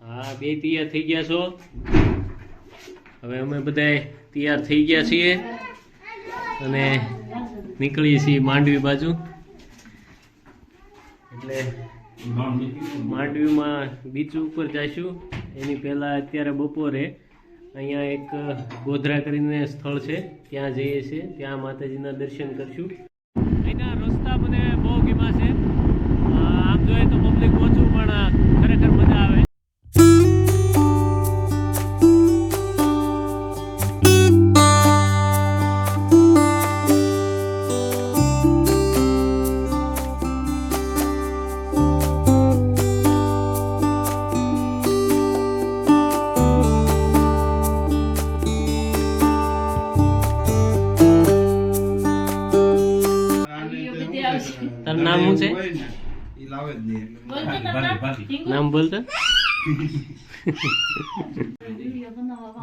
હા, બે તૈયાર થઈ ગયા છો. હવે અમે બધા તૈયાર થઈ ગયા છીએ અને નીકળીએ છીએ માંડવી બાજુ. એટલે માંડવીમાં બીચ ઉપર જઈશું. એની પહેલાં અત્યારે બપોરે અહીંયા એક ગોધરા કરીને સ્થળ છે, ત્યાં જઈએ છીએ. ત્યાં માતાજીના દર્શન કરશું. અહીંના રસ્તા મને બહુ ગમ્યા છે. આમ જોઈએ તો પબ્લિક ઓછું, પણ ખરેખર મજા આવે. તારું નામ શું છે? નામ બોલતો.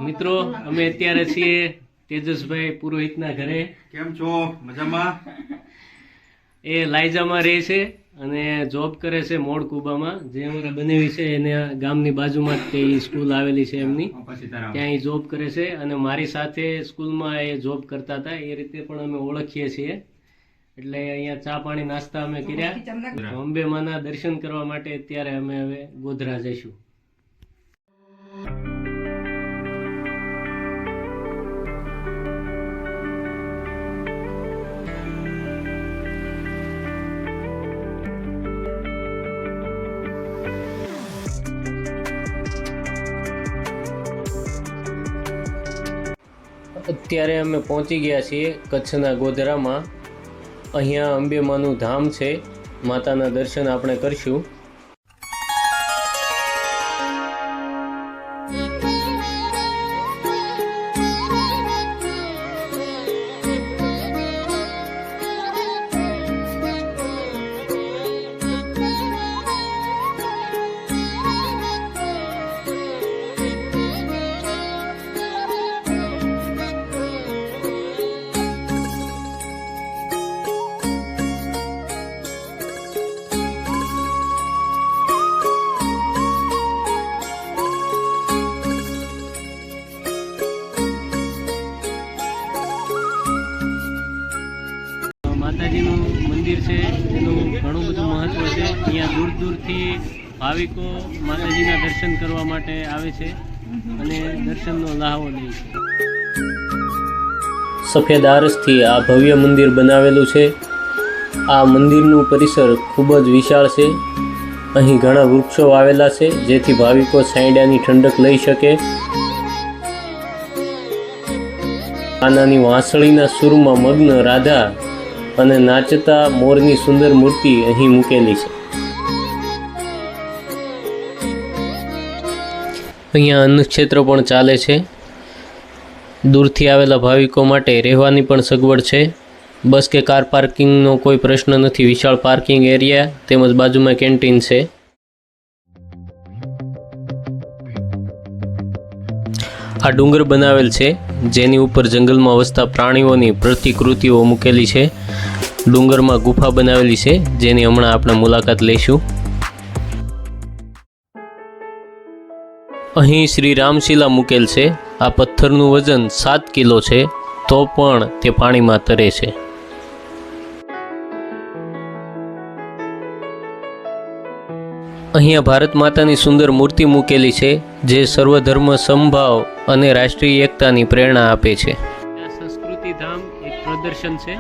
મિત્રો, અમે અત્યારે છીએ તેજસભાઈ પુરોહિતના ઘરે. કેમ છો? મજામાં? એ લાયજામાં રહે છે અને જોબ કરે છે મોડકુબામાં. જે અમારા બનેવી છે એને ગામની બાજુમાં જ તે સ્કૂલ આવેલી છે એમની, ત્યાં એ જોબ કરે છે. અને મારી સાથે સ્કૂલમાં એ જોબ કરતા હતા, એ રીતે પણ અમે ઓળખીએ છીએ. એટલે અહીંયા ચા પાણી નાસ્તા અમે કર્યા. અંબે માના દર્શન કરવા માટે અત્યારે અમે હવે ગોધરા જઈશું. અત્યારે અમે પહોંચી ગયા છીએ કચ્છના ગોધરામાં. અહીંયા અંબેમાનું ધામ છે, માતાના દર્શન આપણે કરશું. માતાજીનું મંદિર છે, એનું ઘણું બધું મહત્વ છે. અહીંયા દૂર દૂરથી ભાવિકો માતાજીના દર્શન કરવા માટે આવે છે અને દર્શનનો લાહવો લે છે. સફેદ આરસથી આ ભવ્ય મંદિર બનાવેલું છે. આ મંદિરનું પરિસર ખૂબ જ વિશાળ છે. અહીં ઘણા વૃક્ષો આવેલા છે, જેથી ભાવિકો છાંયડાની ઠંડક લઈ શકે. આનાની વાંસળીના સૂરમાં મગ્ન રાધા અને નાચતા મોરની સુંદર મૂર્તિ અહીં મૂકેલી છે. અહીંયા અન્નક્ષેત્ર પણ ચાલે છે. દૂરથી આવેલા ભાવિકો માટે રહેવાની પણ સગવડ છે. બસ કે કાર પાર્કિંગનો કોઈ પ્રશ્ન નથી. વિશાળ પાર્કિંગ એરિયા તેમજ બાજુમાં કેન્ટીન છે. આ ડુંગર બનાવેલ છે, જેની ઉપર જંગલમાં વસતા પ્રાણીઓની પ્રતિકૃતિઓ મૂકેલી છે. ડુંગરમાં ગુફા બનાવેલી છે, જેની હમણાં આપણે મુલાકાત લઈશું. અહીં શ્રી રામશિલા મૂકેલ છે. આ પથ્થરનું વજન 7 કિલો છે, તો પણ તે પાણીમાં તરે છે. અહીંયા ભારત માતાની સુંદર મૂર્તિ મૂકેલી છે, જે સર્વધર્મ સમભાવ અને રાષ્ટ્રીય એકતાની પ્રેરણા આપે છે. સંસ્કૃતિ ધામ એક પ્રદર્શન છે,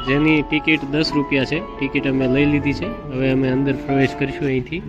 જેની ટિકિટ 10 રૂપિયા છે. ટિકિટ અમે લઈ લીધી છે. હવે અમે અંદર પ્રવેશ કરીશું અહીંથી.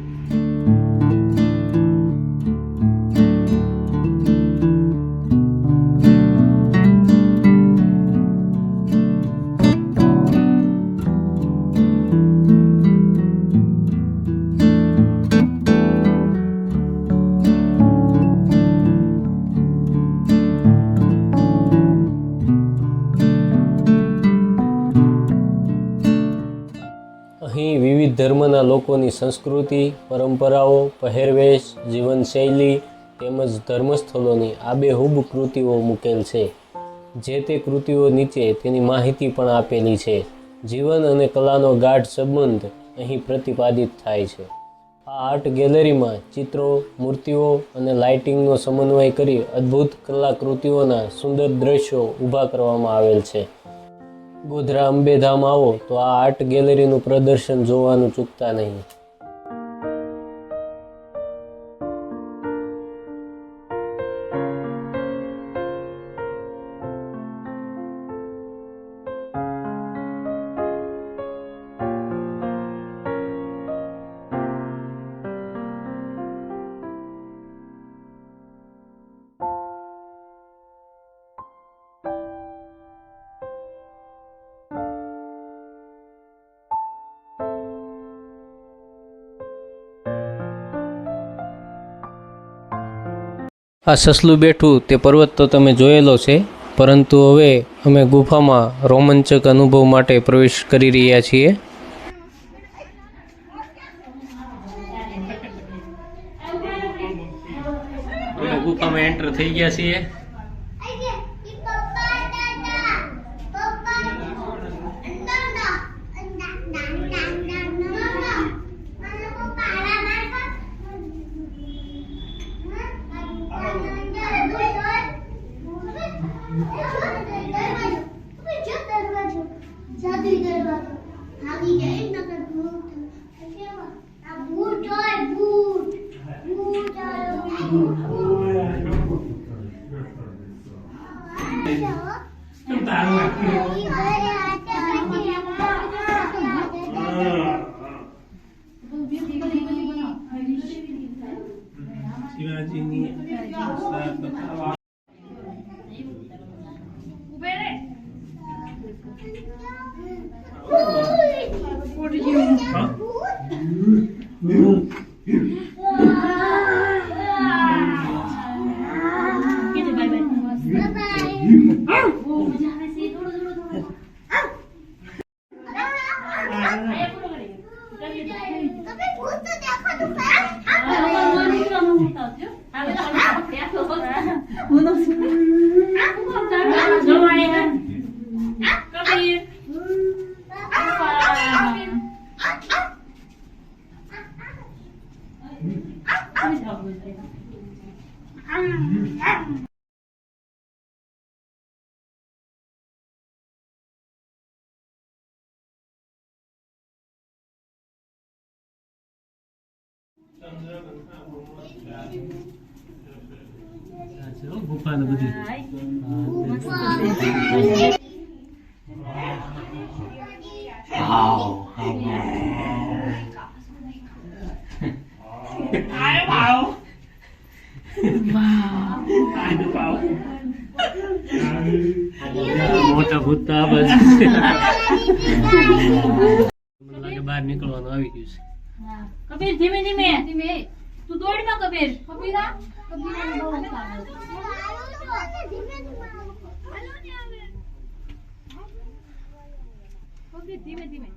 અહીં વિવિધ ધર્મના લોકોની સંસ્કૃતિ, પરંપરાઓ, પહેરવેશ, જીવનશૈલી તેમજ ધર્મસ્થળોની આબેહૂબ કૃતિઓ મૂકેલ છે. જે તે કૃતિઓ નીચે તેની માહિતી પણ આપેલી છે. જીવન અને કલાનો ગાઢ સંબંધ અહીં પ્રતિપાદિત થાય છે. આ આર્ટ ગેલેરીમાં ચિત્રો, મૂર્તિઓ અને લાઇટિંગનો સમન્વય કરી અદ્ભુત કલાકૃતિઓના સુંદર દ્રશ્યો ઊભા કરવામાં આવેલ છે. ગોધરા અંબેધામ આવો તો આ આર્ટ ગેલેરીનું પ્રદર્શન જોવાનું ચૂકતા નહીં. આ સસલું બેઠું તે પર્વત તો તમે જોયેલો છે, પરંતુ હવે અમે ગુફામાં રોમાંચક અનુભવ માટે પ્રવેશ કરી રહ્યા છીએ. અમે ગુફામાં એન્ટર થઈ ગયા છીએ. ગુફાને બધી મોટા ભૂત તો આ બાજુ લાગે બહાર નીકળવાનું આવી ગયું છે. કબીર ધીમે ધીમે ધીમે તું દોડમાં કબીર કબીરા કબીરા બહુ સારું કબીર ધીમે ધીમે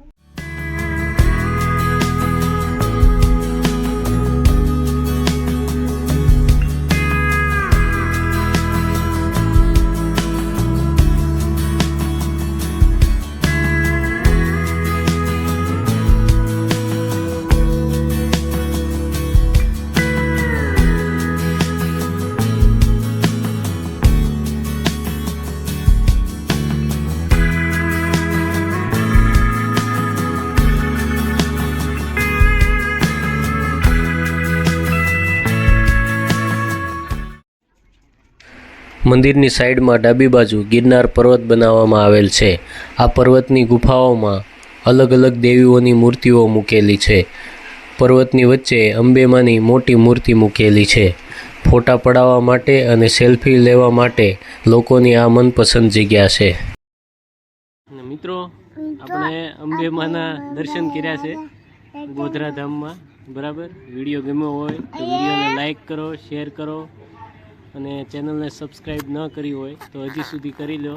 મંદિરની સાઈડમાં ડાબી બાજુ ગિરનાર પર્વત બનાવવામાં આવેલ છે. આ પર્વતની ગુફાઓમાં અલગ અલગ દેવીઓની મૂર્તિઓ મૂકેલી છે. પર્વતની વચ્ચે અંબેમાની મોટી મૂર્તિ મૂકેલી છે. ફોટા પડાવવા માટે અને સેલ્ફી લેવા માટે લોકોની આ મનપસંદ જગ્યા છે. મિત્રો, આપણે અંબેમાના દર્શન કર્યા છે ગોધરા ધામમાં. બરાબર, વિડીયો ગમ્યો હોય તો વિડીયોને લાઈક કરો, શેર કરો અને ચેનલને સબસ્ક્રાઈબ ન કરી હોય તો હજી સુધી કરી લો.